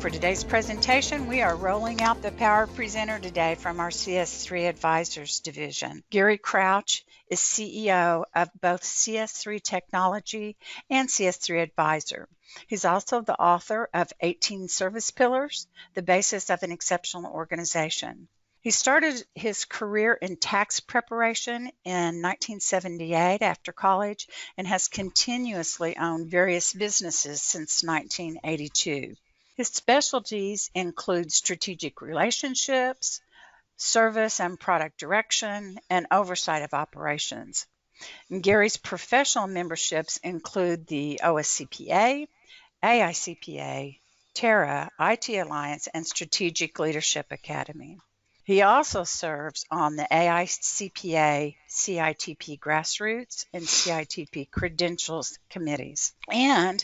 For today's presentation, we are rolling out the Power Presenter today from our CS3 Advisors division. Gary Crouch is CEO of both CS3 Technology and CS3 Advisor. He's also the author of 18 Service Pillars, the basis of an exceptional organization. He started his career in tax preparation in 1978 after college and has continuously owned various businesses since 1982. His specialties include strategic relationships, service and product direction, and oversight of operations. And Gary's professional memberships include the OSCPA, AICPA, TERRA, IT Alliance, and Strategic Leadership Academy. He also serves on the AICPA, CITP Grassroots, and CITP Credentials committees. And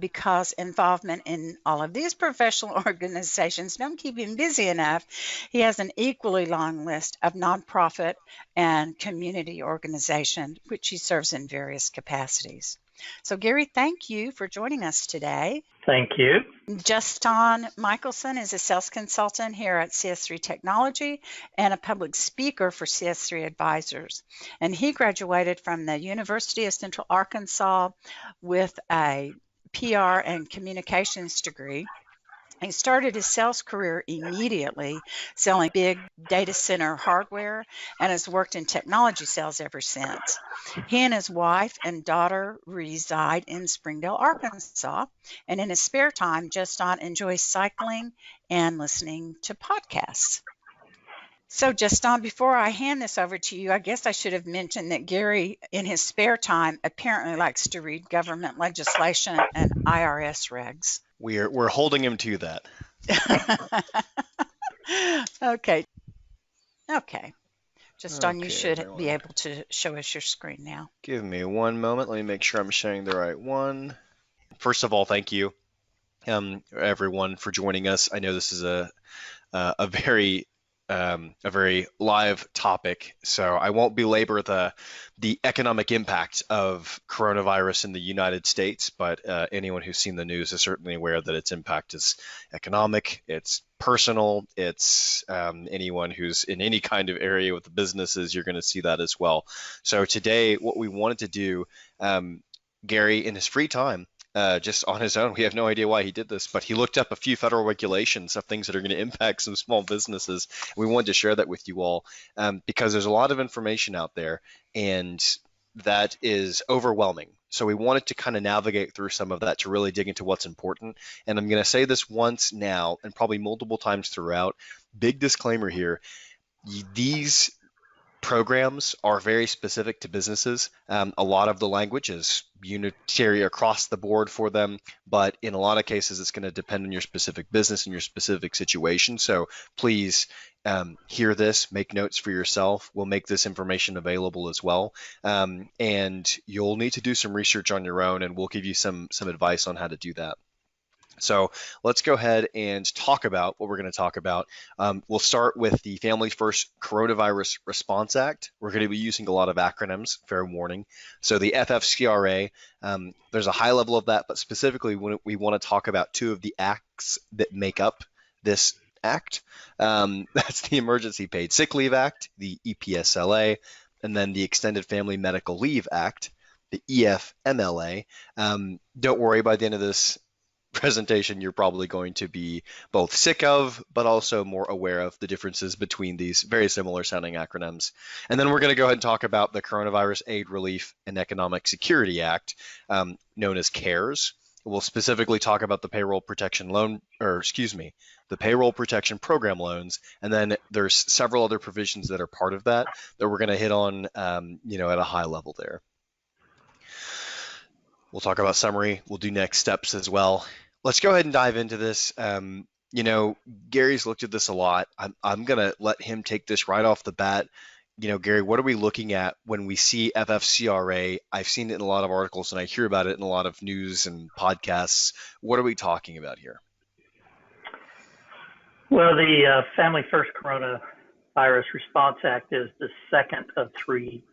because involvement in all of these professional organizations don't keep him busy enough, he has an equally long list of nonprofit and community organizations, which he serves in various capacities. So Gary, thank you for joining us today. Thank you. Justin Michelson is a sales consultant here at CS3 Technology and a public speaker for CS3 Advisors. And he graduated from the University of Central Arkansas with a PR and communications degree. He started his sales career immediately selling big data center hardware and has worked in technology sales ever since. He and his wife and daughter reside in Springdale, Arkansas, and in his spare time, Justin enjoys cycling and listening to podcasts. So, Justin, before I hand this over to you, I guess I should have mentioned that Gary, in his spare time, apparently likes to read government legislation and IRS regs. We're holding him to that. Okay. Justin, you should be able to show us your screen now. Give me one moment. Let me make sure I'm showing the right one. First of all, thank you, everyone, for joining us. I know this is a very live topic, so I won't belabor the economic impact of coronavirus in the United States, but anyone who's seen the news is certainly aware that its impact is economic, it's personal, it's anyone who's in any kind of area with the businesses, you're going to see that as well. So today, what we wanted to do, Gary, in his free time, just on his own. We have no idea why he did this, but he looked up a few federal regulations of things that are going to impact some small businesses. We wanted to share that with you all because there's a lot of information out there and that is overwhelming. So we wanted to kind of navigate through some of that to really dig into what's important. And I'm going to say this once now and probably multiple times throughout. Big disclaimer here. These programs are very specific to businesses. A lot of the language is unitary across the board for them, but in a lot of cases, it's going to depend on your specific business and your specific situation. So please hear this, make notes for yourself. We'll make this information available as well. And you'll need to do some research on your own, and we'll give you some advice on how to do that. So let's go ahead and talk about what we're going to talk about. We'll start with the Family First Coronavirus Response Act. We're going to be using a lot of acronyms, fair warning. So the FFCRA, there's a high level of that, but specifically we want to talk about two of the acts that make up this act. That's the Emergency Paid Sick Leave Act, the EPSLA, and then the Extended Family Medical Leave Act, the EFMLA. Don't worry, by the end of this presentation, you're probably going to be both sick of, but also more aware of the differences between these very similar sounding acronyms. And then we're going to go ahead and talk about the Coronavirus Aid, Relief, and Economic Security Act, known as CARES. We'll specifically talk about the Payroll Protection the Payroll Protection Program loans, and then there's several other provisions that are part of that we're going to hit on, at a high level there. We'll talk about summary. We'll do next steps as well. Let's go ahead and dive into this. Gary's looked at this a lot. I'm going to let him take this right off the bat. Gary, what are we looking at when we see FFCRA? I've seen it in a lot of articles and I hear about it in a lot of news and podcasts. What are we talking about here? Well, the Family First Coronavirus Response Act is the second of three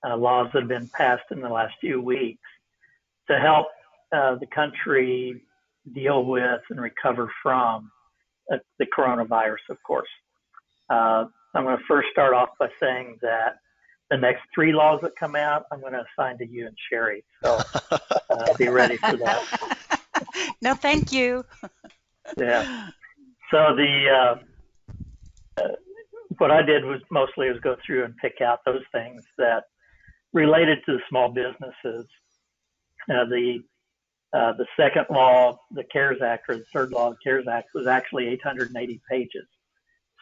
laws that have been passed in the last few weeks to help the country deal with and recover from the coronavirus, of course. I'm going to first start off by saying that the next 3 laws that come out, I'm going to assign to you and Sherry. So be ready for that. No, thank you. Yeah. So what I did was mostly go through and pick out those things that related to the small businesses. The second law, the CARES Act, or the third law, the CARES Act, was actually 880 pages.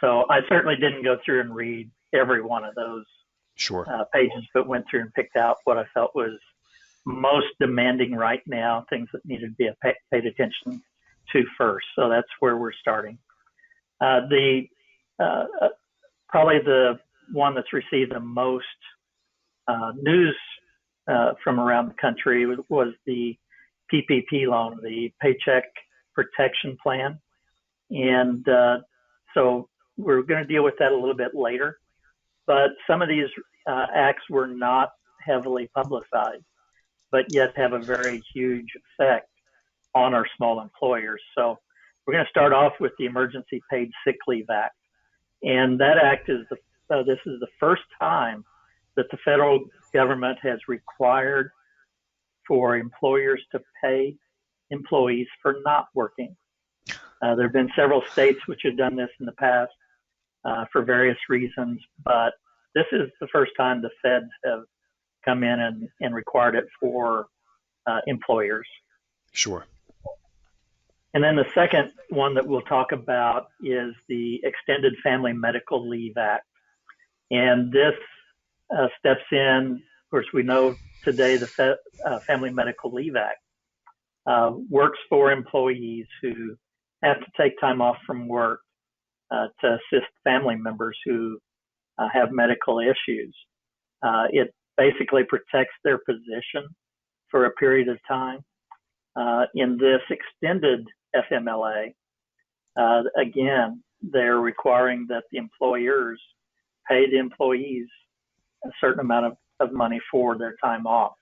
So I certainly didn't go through and read every one of those pages, but went through and picked out what I felt was most demanding right now, things that needed to be paid attention to first. So that's where we're starting. Probably the one that's received the most news from around the country was the PPP loan, the Paycheck Protection Plan. And so we're going to deal with that a little bit later. But some of these acts were not heavily publicized, but yet have a very huge effect on our small employers. So we're going to start off with the Emergency Paid Sick Leave Act. And that act is this is the first time that the federal government has required for employers to pay employees for not working. There have been several states which have done this in the past for various reasons, but this is the first time the feds have come in and required it for employers. Sure. And then the second one that we'll talk about is the Extended Family Medical Leave Act. And this steps in, of course, we know today the Family Medical Leave Act works for employees who have to take time off from work to assist family members who have medical issues. It basically protects their position for a period of time. In this extended FMLA, again, they're requiring that the employers pay the employees a certain amount of money for their time off.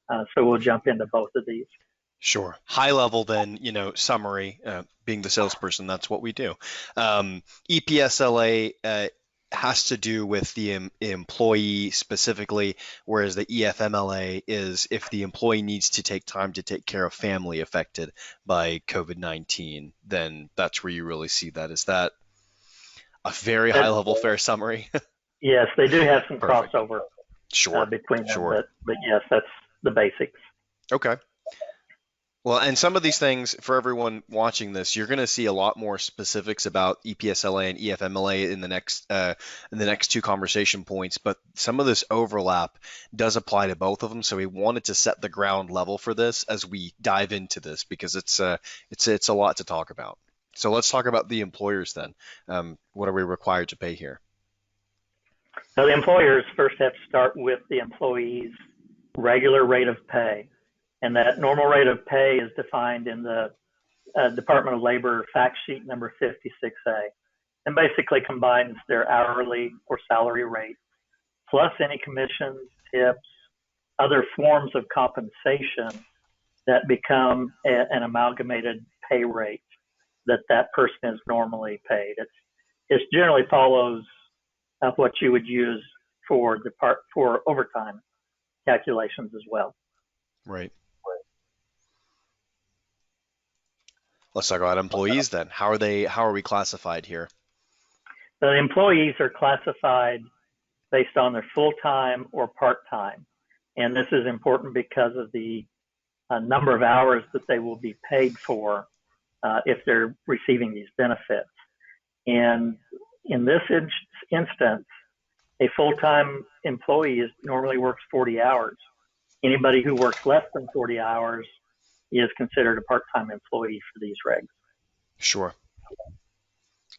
So we'll jump into both of these. Sure. High level then, summary, being the salesperson, that's what we do. EPSLA has to do with the employee specifically, whereas the EFMLA is if the employee needs to take time to take care of family affected by COVID-19, then that's where you really see that. Is that a very high level fair summary? Yes, they do have some Perfect. crossover between them, Sure. But yes, that's the basics. Okay. Well, and some of these things, for everyone watching this, you're going to see a lot more specifics about EPSLA and EFMLA in the next 2 conversation points. But some of this overlap does apply to both of them. So we wanted to set the ground level for this as we dive into this because it's a lot to talk about. So let's talk about the employers then. What are we required to pay here? So the employers first have to start with the employee's regular rate of pay. And that normal rate of pay is defined in the Department of Labor fact sheet number 56A, and basically combines their hourly or salary rate, plus any commissions, tips, other forms of compensation that become an amalgamated pay rate that person is normally paid. It generally follows what you would use for overtime calculations as well. Right. Let's talk about employees then. How are we classified here? The employees are classified based on their full-time or part-time. And this is important because of the number of hours that they will be paid for if they're receiving these benefits. And in this instance, a full-time employee normally works 40 hours. Anybody who works less than 40 hours is considered a part-time employee for these regs. Sure.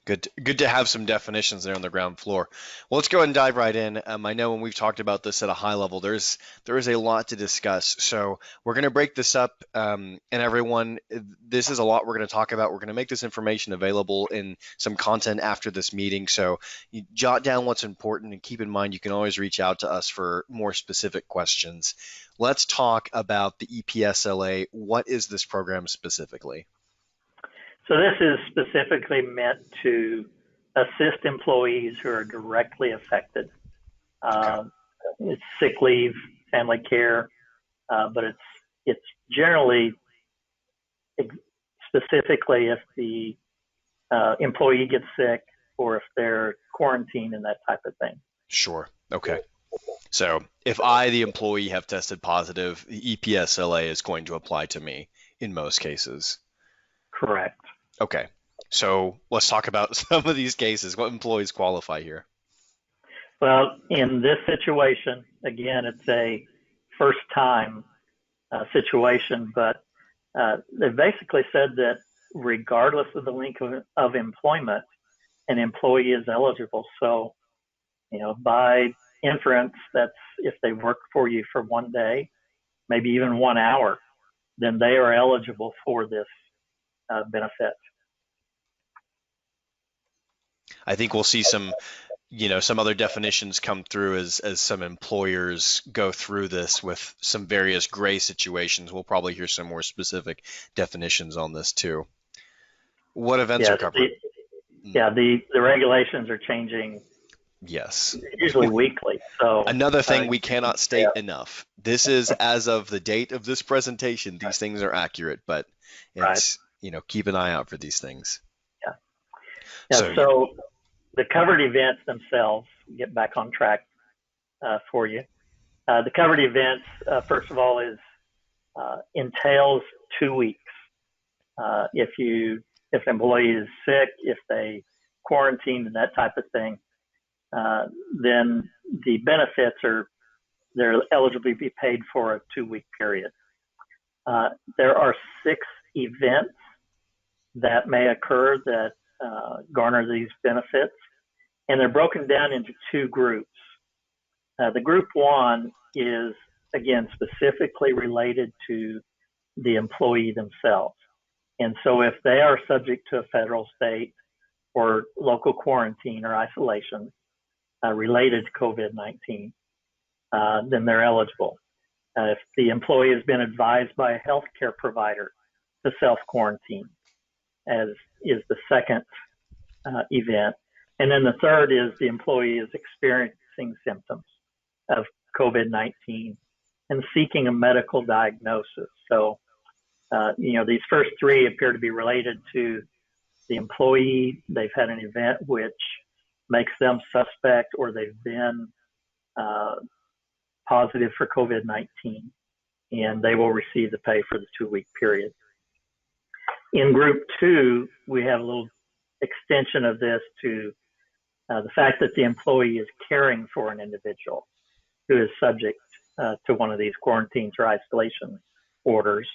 Good to have some definitions there on the ground floor. Well, let's go ahead and dive right in. I know when we've talked about this at a high level, there is a lot to discuss. So we're going to break this up, and everyone, this is a lot we're going to talk about. We're going to make this information available in some content after this meeting. So you jot down what's important and keep in mind you can always reach out to us for more specific questions. Let's talk about the EPSLA. What is this program specifically? So this is specifically meant to assist employees who are directly affected. Okay. It's sick leave, family care, but it's generally specifically if the employee gets sick or if they're quarantined and that type of thing. Sure. Okay. So if I, the employee, have tested positive, the EPSLA is going to apply to me in most cases. Correct. Okay. So let's talk about some of these cases. What employees qualify here? Well, in this situation, again, it's a first time situation, but they basically said that regardless of the length of employment, an employee is eligible. So, by inference, that's if they work for you for one day, maybe even 1 hour, then they are eligible for this benefit. I think we'll see some other definitions come through as some employers go through this with some various gray situations. We'll probably hear some more specific definitions on this too. What events are covered? The regulations are changing. Yes. Usually weekly. So another thing we cannot state enough. This is as of the date of this presentation. These things are accurate, but it's keep an eye out for these things. So the covered events themselves, get back on track for you. The covered events, first of all, is entails 2 weeks. If an employee is sick, if they quarantine and that type of thing, then the benefits they're eligible to be paid for a 2-week period. There are 6 events that may occur that garner these benefits, and they're broken down into 2 groups. The group 1 is, again, specifically related to the employee themselves. And so if they are subject to a federal, state, or local quarantine or isolation related to COVID-19, then they're eligible. If the employee has been advised by a healthcare provider to self-quarantine, as is the second event. And then the third is the employee is experiencing symptoms of COVID-19 and seeking a medical diagnosis. So, these first 3 appear to be related to the employee. They've had an event which makes them suspect, or they've been positive for COVID-19, and they will receive the pay for the 2-week period. In group 2, we have a little extension of this to the fact that the employee is caring for an individual who is subject to one of these quarantines or isolation orders,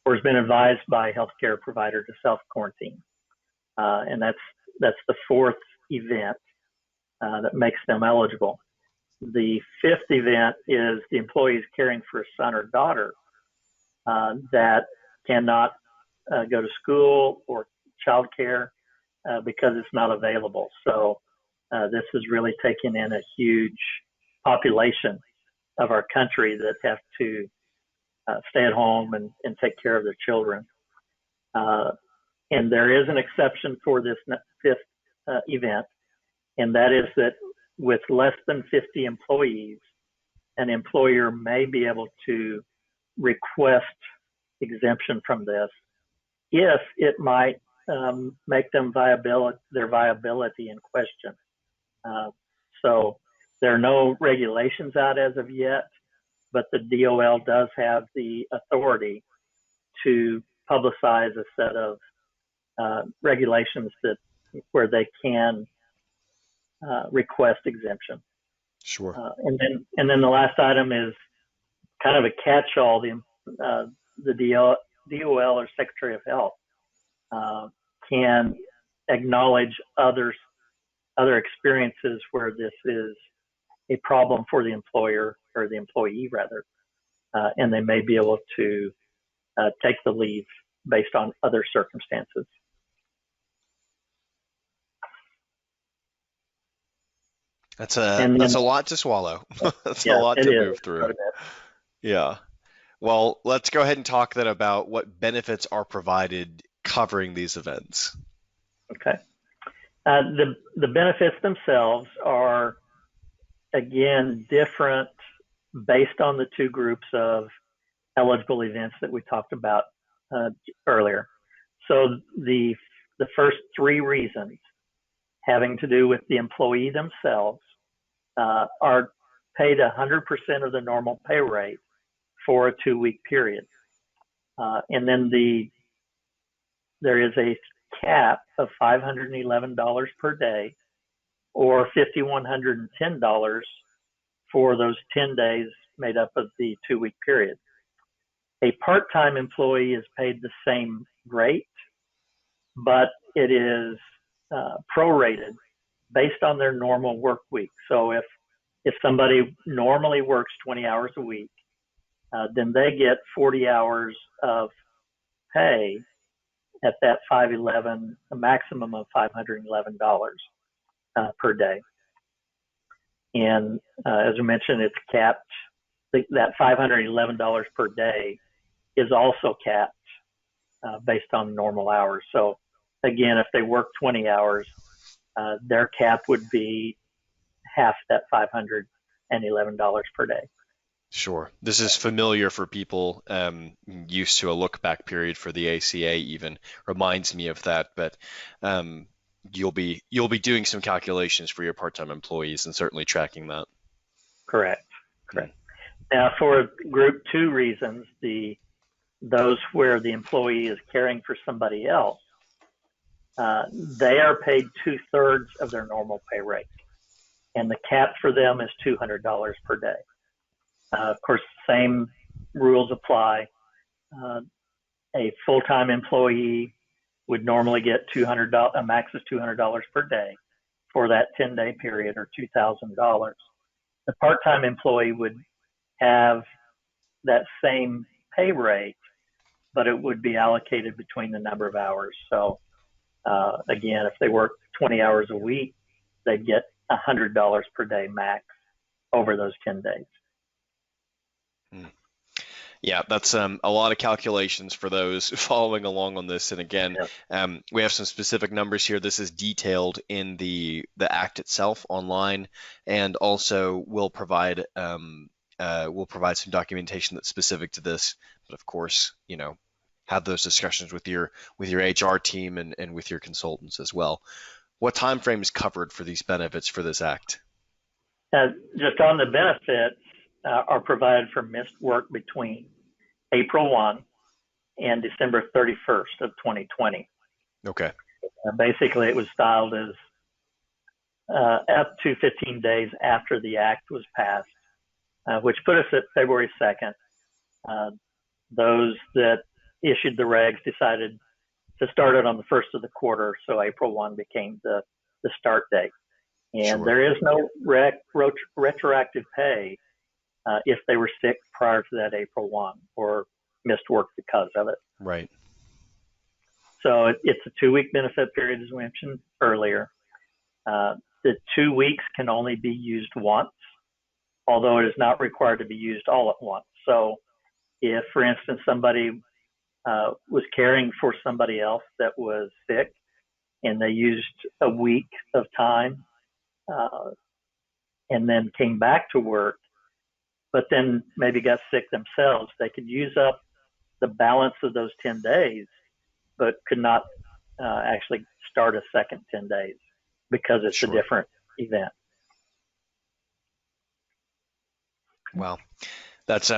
or has been advised by a healthcare provider to self-quarantine. And that's the 4th event that makes them eligible. The 5th event is the employee is caring for a son or daughter that cannot go to school or childcare because it's not available. So this is really taking in a huge population of our country that have to stay at home and take care of their children. And there is an exception for this 5th event, and that is that with less than 50 employees, an employer may be able to request exemption from this if it might make them their viability in question. So there are no regulations out as of yet, but the DOL does have the authority to publicize a set of regulations where they can request exemption. Sure. And then the last item is kind of a catch-all. The DOL or Secretary of Health can acknowledge other experiences where this is a problem for the employer or the employee rather, and they may be able to take the leave based on other circumstances. That's a lot to swallow. That's a lot to move through. Yeah. Well, let's go ahead and talk then about what benefits are provided covering these events? Okay. The benefits themselves are, again, different based on the two groups of eligible events that we talked about earlier. So the first three reasons having to do with the employee themselves are paid 100% of the normal pay rate for a 2-week period. And then there is a cap of $511 per day, or $5,110 for those 10 days made up of the 2-week period. A part-time employee is paid the same rate, but it is prorated based on their normal work week. So if somebody normally works 20 hours a week, then they get 40 hours of pay at that $511, a maximum of $511 per day. And as I mentioned, it's capped. That $511 per day is also capped based on normal hours. So again, if they work 20 hours, their cap would be half that $511 per day. Sure. This is familiar for people used to a look back period for the ACA, even reminds me of that. But you'll be doing some calculations for your part-time employees and certainly tracking that. Correct. Now, for group 2 reasons, those where the employee is caring for somebody else, they are paid 2/3 of their normal pay rate, and the cap for them is $200 per day. Of course, same rules apply. A full-time employee would normally get $200, a max of $200 per day for that 10-day period, or $2,000. The part-time employee would have that same pay rate, but it would be allocated between the number of hours. So again, if they work 20 hours a week, they'd get $100 per day max over those 10 days. Yeah, that's a lot of calculations for those following along on this. And again, we have some specific numbers here. This is detailed in the Act itself online, and also we'll provide some documentation that's specific to this. But of course, have those discussions with your HR team and with your consultants as well. What time frame is covered for these benefits for this Act? Just on the benefits, are provided for missed work between April 1 and December 31st of 2020. Okay. Basically, it was styled as up to 15 days after the Act was passed, which put us at February 2nd. Those that issued the regs decided to start it on the first of the quarter, so April 1 became the start date. And Sure. There is no retroactive pay if they were sick prior to that April 1 or missed work because of it. Right. So it's a 2-week benefit period, as we mentioned earlier. The 2 weeks can only be used once, although it is not required to be used all at once. So if, for instance, somebody was caring for somebody else that was sick and they used a week of time and then came back to work, but then maybe got sick themselves, they could use up the balance of those 10 days, but could not actually start a second 10 days because it's Sure. a different event. Wow. That's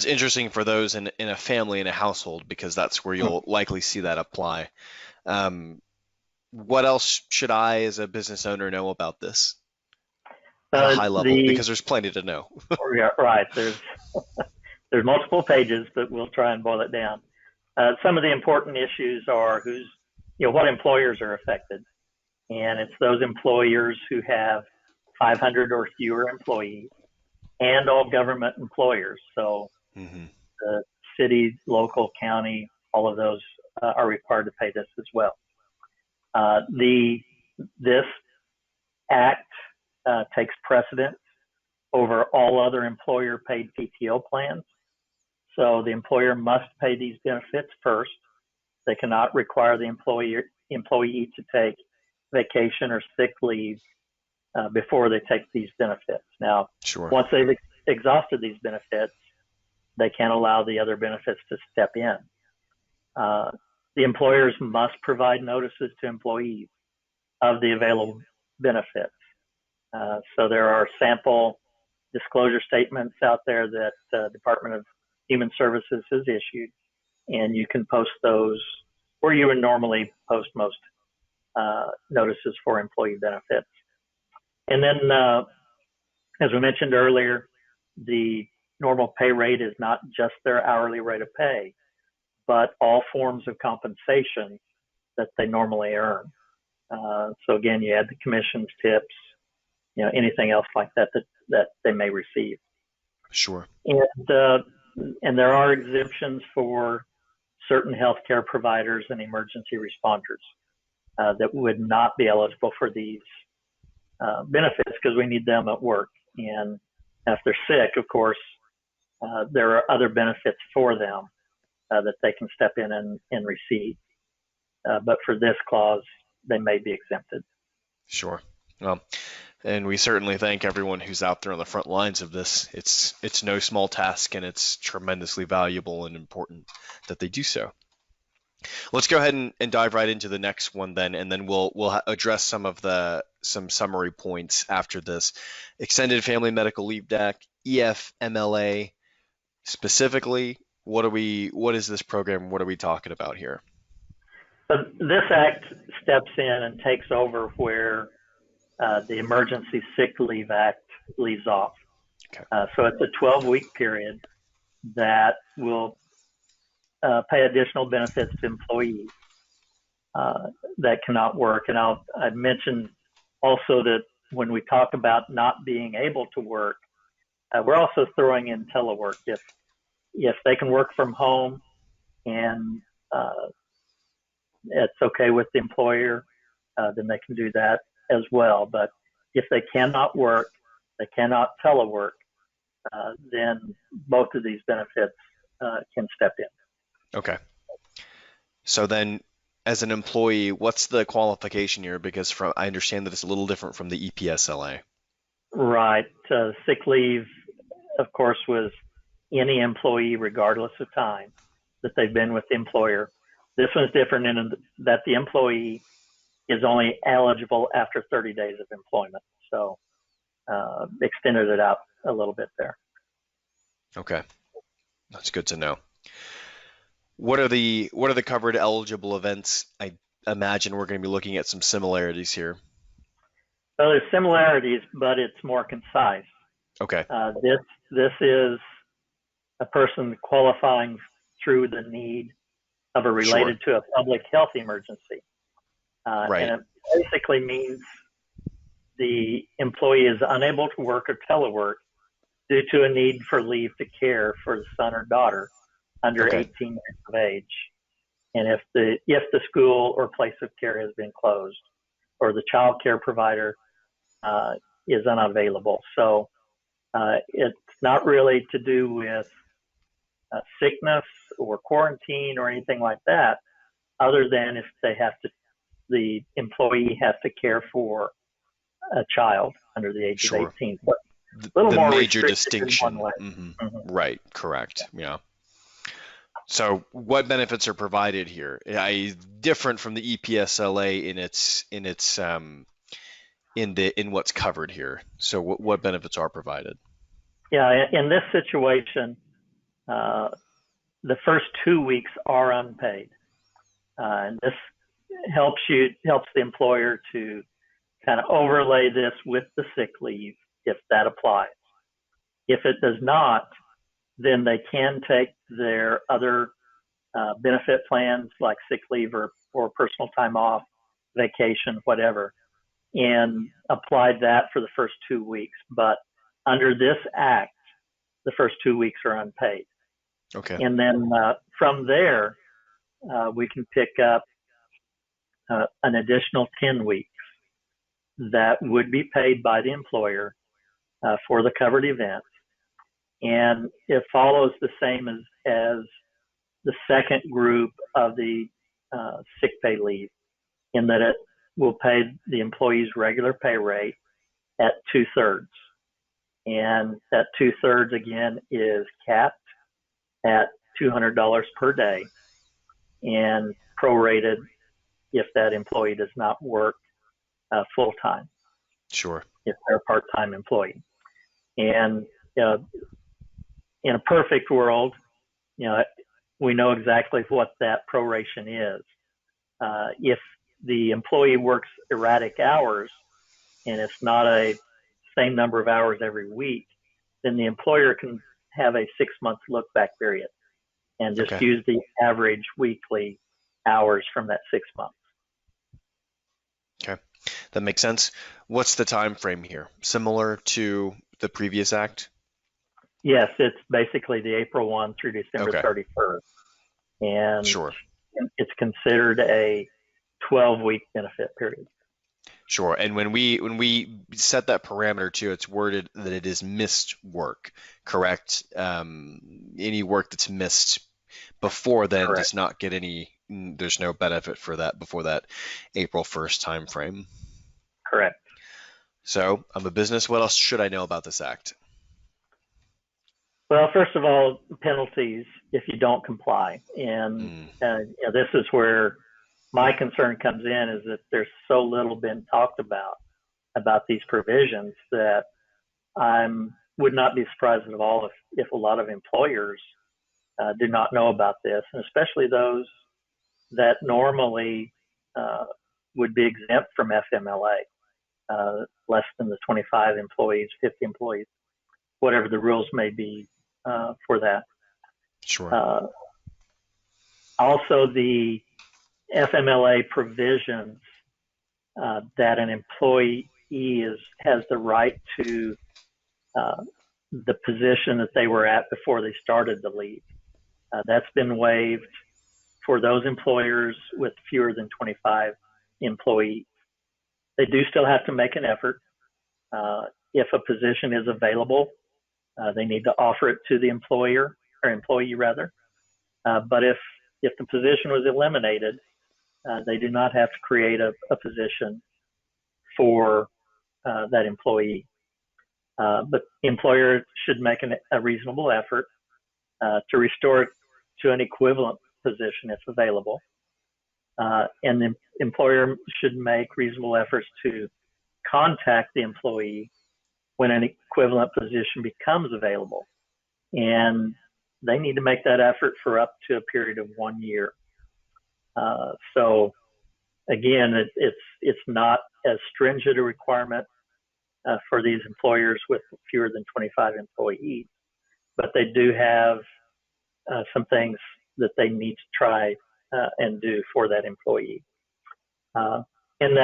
interesting for those in a family, in a household, because that's where you'll likely see that apply. What else should I, as a business owner, know about this at a high level? Because there's plenty to know. Right. There's multiple pages, but we'll try and boil it down. Some of the important issues are what employers are affected. And it's those employers who have 500 or fewer employees, and all government employers. So the city, local, county, all of those are required to pay this as well. This Act takes precedence over all other employer-paid PTO plans. So the employer must pay these benefits first, They cannot require the employee to take vacation or sick leave before they take these benefits. Now, Sure. once they've exhausted these benefits, they can allow the other benefits to step in. The employers must provide notices to employees of the available benefits. So there are sample disclosure statements out there that the Department of Human Services has issued, and you can post those where you would normally post most notices for employee benefits. And then, as we mentioned earlier, the normal pay rate is not just their hourly rate of pay, but all forms of compensation that they normally earn. So again, you add the commissions, tips, anything else like that they may receive. Sure. And there are exemptions for certain healthcare providers and emergency responders that would not be eligible for these benefits because we need them at work. And if they're sick, of course, there are other benefits for them that they can step in and receive. But for this clause, they may be exempted. Sure. Well, and we certainly thank everyone who's out there on the front lines of this. It's no small task, and it's tremendously valuable and important that they do so. Let's go ahead and dive right into the next one then, and then we'll address some summary points after this. Extended Family Medical Leave Act, EFMLA, specifically, what is this program? What are we talking about here? So this act steps in and takes over where the Emergency Sick Leave Act leaves off. Okay. So it's a 12-week period that will pay additional benefits to employees that cannot work. And I mentioned also that when we talk about not being able to work, we're also throwing in telework. If they can work from home and it's okay with the employer, then they can do that as well. But if they cannot work, they cannot telework, then both of these benefits can step in. Okay. So then, as an employee, what's the qualification here? Because I understand that it's a little different from the EPSLA. Right. Sick leave, of course, was any employee, regardless of time that they've been with the employer. This one's different in that the employee is only eligible after 30 days of employment. So extended it out a little bit there. Okay. That's good to know. What are the covered eligible events? I imagine we're going to be looking at some similarities here. So there's similarities, but it's more concise. Okay. This is a person qualifying through the need of a related to a public health emergency. Right. And it basically means the employee is unable to work or telework due to a need for leave to care for the son or daughter under 18 years of age. And if the school or place of care has been closed or the child care provider is unavailable. So it's not really to do with sickness or quarantine or anything like that, other than if the employee has to care for a child under the age of 18. But a little more major distinction. Right, correct. Yeah. So what benefits are provided here? Different from the EPSLA in what's covered here. So what benefits are provided? Yeah, in this situation, the first 2 weeks are unpaid. And this helps the employer to kind of overlay this with the sick leave if that applies. If it does not, then they can take their other benefit plans like sick leave or personal time off, vacation, whatever, and apply that for the first 2 weeks. But under this act, the first 2 weeks are unpaid. Okay. And then from there, we can pick up an additional 10 weeks that would be paid by the employer for the covered event. And it follows the same as the second group of the sick pay leave, in that it will pay the employee's regular pay rate at 2/3. And that 2/3 again is capped at $200 per day and prorated if that employee does not work full time. Sure. If they're a part-time employee. And in a perfect world, we know exactly what that proration is. If the employee works erratic hours and it's not a same number of hours every week, then the employer can have a 6-month look back period and just Okay. use the average weekly hours from that 6 months. Okay. That makes sense. What's the time frame here? Similar to the previous act? Yes, it's basically the April 1 through December Okay. 31st. And Sure. it's considered a 12-week benefit period. Sure. And when we set that parameter too, it's worded that it is missed work, correct? Any work that's missed before then Correct. does not get any, there's no benefit for that before that April 1st time frame. Correct. So I'm a business. What else should I know about this act? Well, first of all, penalties if you don't comply. And this is where my concern comes in, is that there's so little been talked about these provisions that I would not be surprised at all if a lot of employers do not know about this, and especially those that normally would be exempt from FMLA, less than the 25 employees, 50 employees, whatever the rules may be for that. Sure. Also, the FMLA provisions that an employee has the right to the position that they were at before they started the leave. That's been waived for those employers with fewer than 25 employees. They do still have to make an effort. If a position is available, they need to offer it to the employer or employee rather. But if the position was eliminated, they do not have to create a position for that employee. But the employer should make a reasonable effort to restore it to an equivalent position if available. And the employer should make reasonable efforts to contact the employee when an equivalent position becomes available. And they need to make that effort for up to a period of 1 year. So again, it's not as stringent a requirement for these employers with fewer than 25 employees, but they do have some things that they need to try and do for that employee. And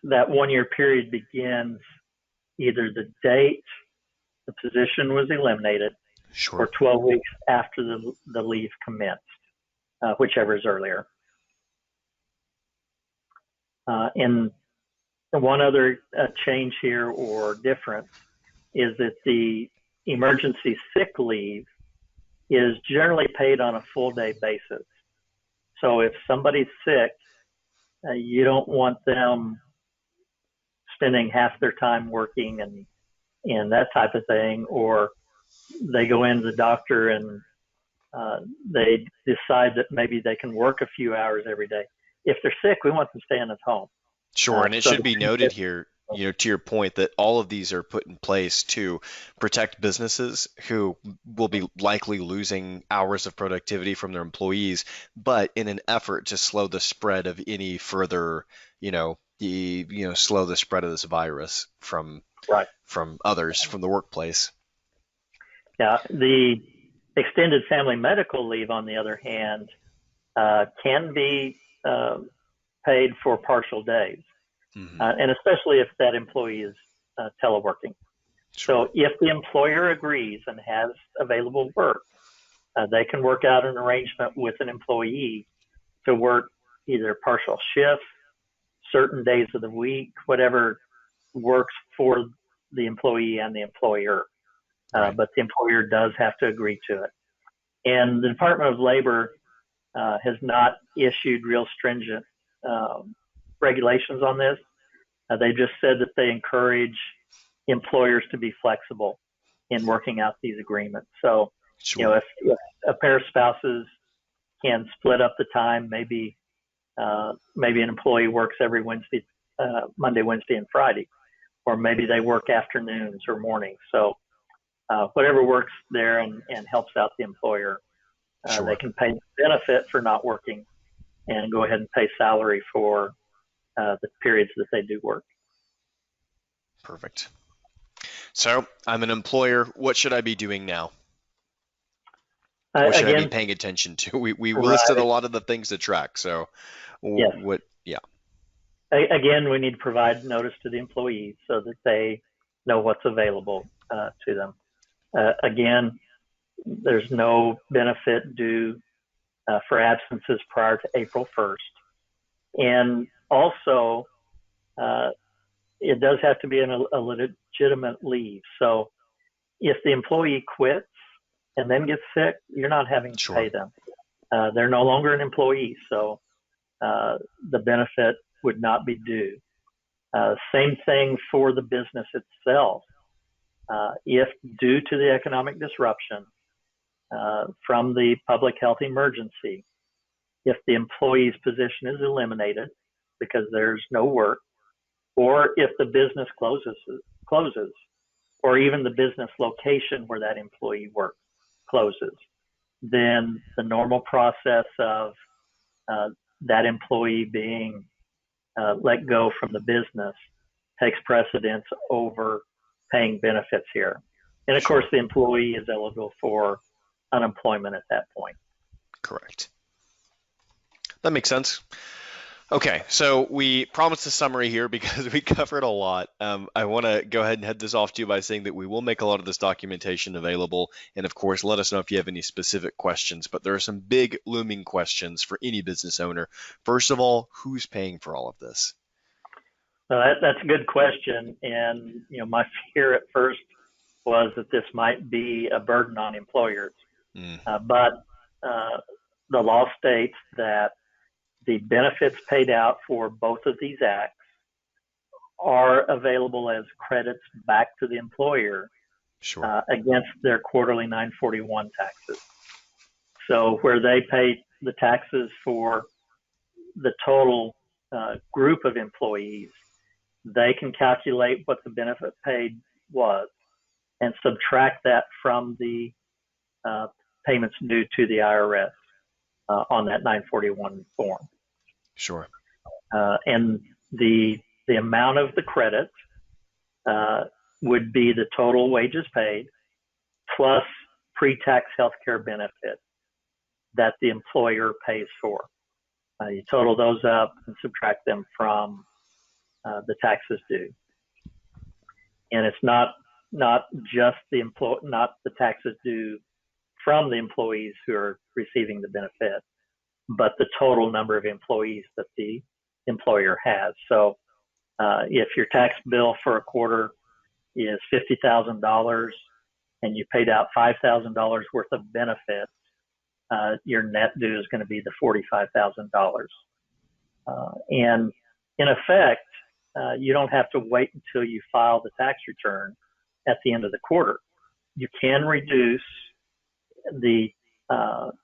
that 1 year period begins either the date the position was eliminated, Sure. or 12 weeks after the leave commenced, whichever is earlier. And one other change here or difference is that the emergency sick leave is generally paid on a full day basis. So if somebody's sick, you don't want them spending half their time working and that type of thing, or they go into the doctor and they decide that maybe they can work a few hours every day. If they're sick, we want them staying at home. Sure. And it should be noted here, to your point, that all of these are put in place to protect businesses who will be likely losing hours of productivity from their employees, but in an effort to slow the spread of any further, slow the spread of this virus from others, from the workplace. Yeah. The extended family medical leave, on the other hand, can be paid for partial days, and especially if that employee is teleworking. Sure. So if the employer agrees and has available work, they can work out an arrangement with an employee to work either partial shifts, certain days of the week, whatever works for the employee and the employer. But the employer does have to agree to it. And the Department of Labor has not issued real stringent regulations on this. They just said that they encourage employers to be flexible in working out these agreements. So, Sure. If a pair of spouses can split up the time, maybe an employee works every Wednesday, Monday, Wednesday, and Friday, or maybe they work afternoons or mornings. So whatever works there and helps out the employer, Sure. they can pay benefit for not working and go ahead and pay salary for the periods that they do work. Perfect. So I'm an employer. What should I be doing now? What should I be paying attention to? We listed a lot of the things to track. So yes. Yeah. Again, we need to provide notice to the employees so that they know what's available to them. Again, there's no benefit due for absences prior to April 1st. And also, it does have to be a legitimate leave. So if the employee quits and then gets sick, you're not having to pay them. They're no longer an employee, so the benefit would not be due. Same thing for the business itself. If due to the economic disruption from the public health emergency, if the employee's position is eliminated because there's no work, or if the business closes, or even the business location where that employee works closes, then the normal process of that employee being let go from the business takes precedence over paying benefits here. And of course, the employee is eligible for unemployment at that point. Correct. That makes sense. Okay, so we promised a summary here because we covered a lot. I want to go ahead and head this off to you by saying that we will make a lot of this documentation available. And of course, let us know if you have any specific questions. But there are some big looming questions for any business owner. First of all, who's paying for all of this? That's a good question. And my fear at first was that this might be a burden on employers. But the law states that the benefits paid out for both of these acts are available as credits back to the employer against their quarterly 941 taxes. So where they pay the taxes for the total group of employees, they can calculate what the benefit paid was and subtract that from the payments due to the IRS on that 941 form. Sure. And the amount of the credit would be the total wages paid plus pre-tax healthcare benefit that the employer pays for. You total those up and subtract them from the taxes due. And it's not just not the taxes due from the employees who are receiving the benefit, but the total number of employees that the employer has. So if your tax bill for a quarter is $50,000 and you paid out $5,000 worth of benefits, your net due is going to be the $45,000. And in effect, you don't have to wait until you file the tax return at the end of the quarter. You can reduce the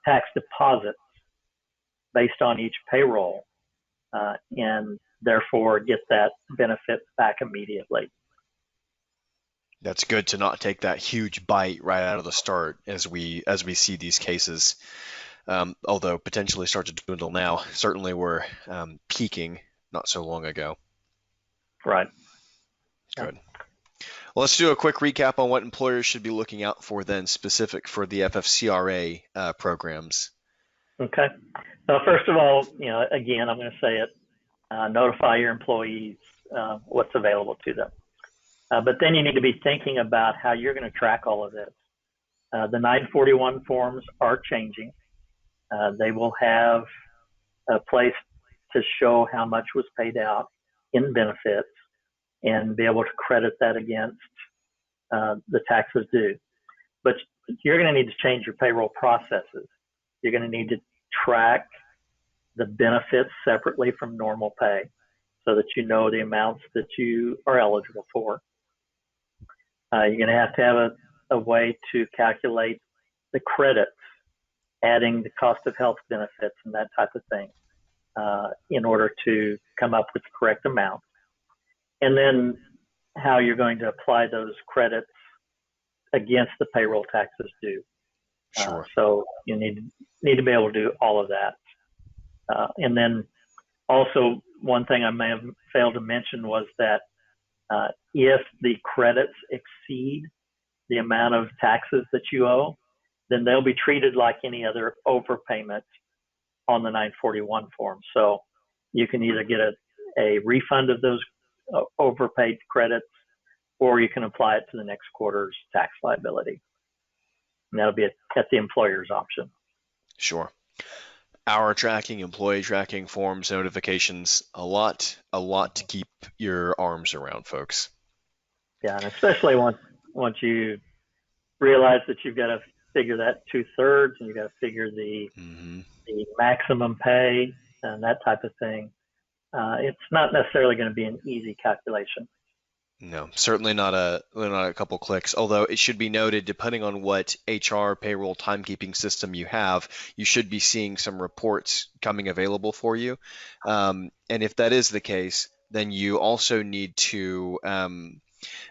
tax deposits based on each payroll and therefore get that benefit back immediately. That's good to not take that huge bite right out of the start as we see these cases, although potentially start to dwindle now. Certainly were peaking not so long ago. Right. Good. Well, let's do a quick recap on what employers should be looking out for then, specific for the FFCRA programs. Okay. So first of all, again, I'm going to say it, notify your employees what's available to them. But then you need to be thinking about how you're going to track all of this. The 941 forms are changing. They will have a place to show how much was paid out in benefits and be able to credit that against the taxes due. But you're going to need to change your payroll processes. You're going to need to track the benefits separately from normal pay so that you know the amounts that you are eligible for. You're going to have a way to calculate the credits, adding the cost of health benefits and that type of thing in order to come up with the correct amount. And then how you're going to apply those credits against the payroll taxes due. Sure. So you need to be able to do all of that. And then also one thing I may have failed to mention was that if the credits exceed the amount of taxes that you owe, then they'll be treated like any other overpayment on the 941 form. So you can either get a refund of those overpaid credits, or you can apply it to the next quarter's tax liability. And that'll be at the employer's option. Sure. Hour tracking, employee tracking, forms, notifications, a lot to keep your arms around, folks. Yeah, and especially once you realize that you've got to figure that 2/3 and you've got to figure the maximum pay and that type of thing. It's not necessarily going to be an easy calculation. No, certainly not a couple clicks. Although it should be noted, depending on what HR, payroll, timekeeping system you have, you should be seeing some reports coming available for you. And if that is the case, then you also need to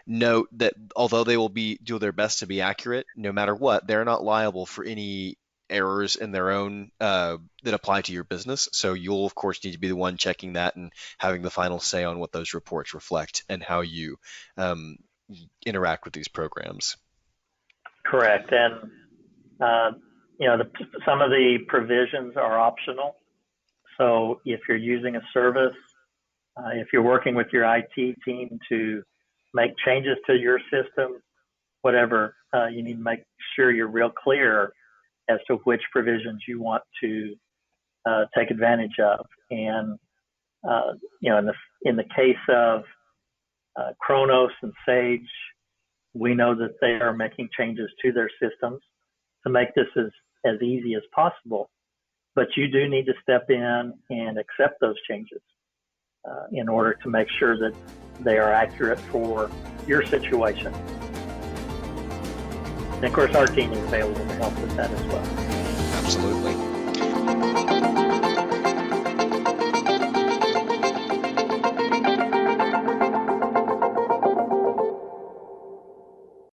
note that although they will do their best to be accurate, no matter what, they're not liable for any errors in their own that apply to your business. So you'll of course need to be the one checking that and having the final say on what those reports reflect and how you interact with these programs. Correct. And some of the provisions are optional. So if you're using a service, if you're working with your IT team to make changes to your system, whatever, you need to make sure you're real clear as to which provisions you want to take advantage of. And in the case of Kronos and Sage, we know that they are making changes to their systems to make this as easy as possible. But you do need to step in and accept those changes in order to make sure that they are accurate for your situation. And of course, our team is available to help with that as well. Absolutely.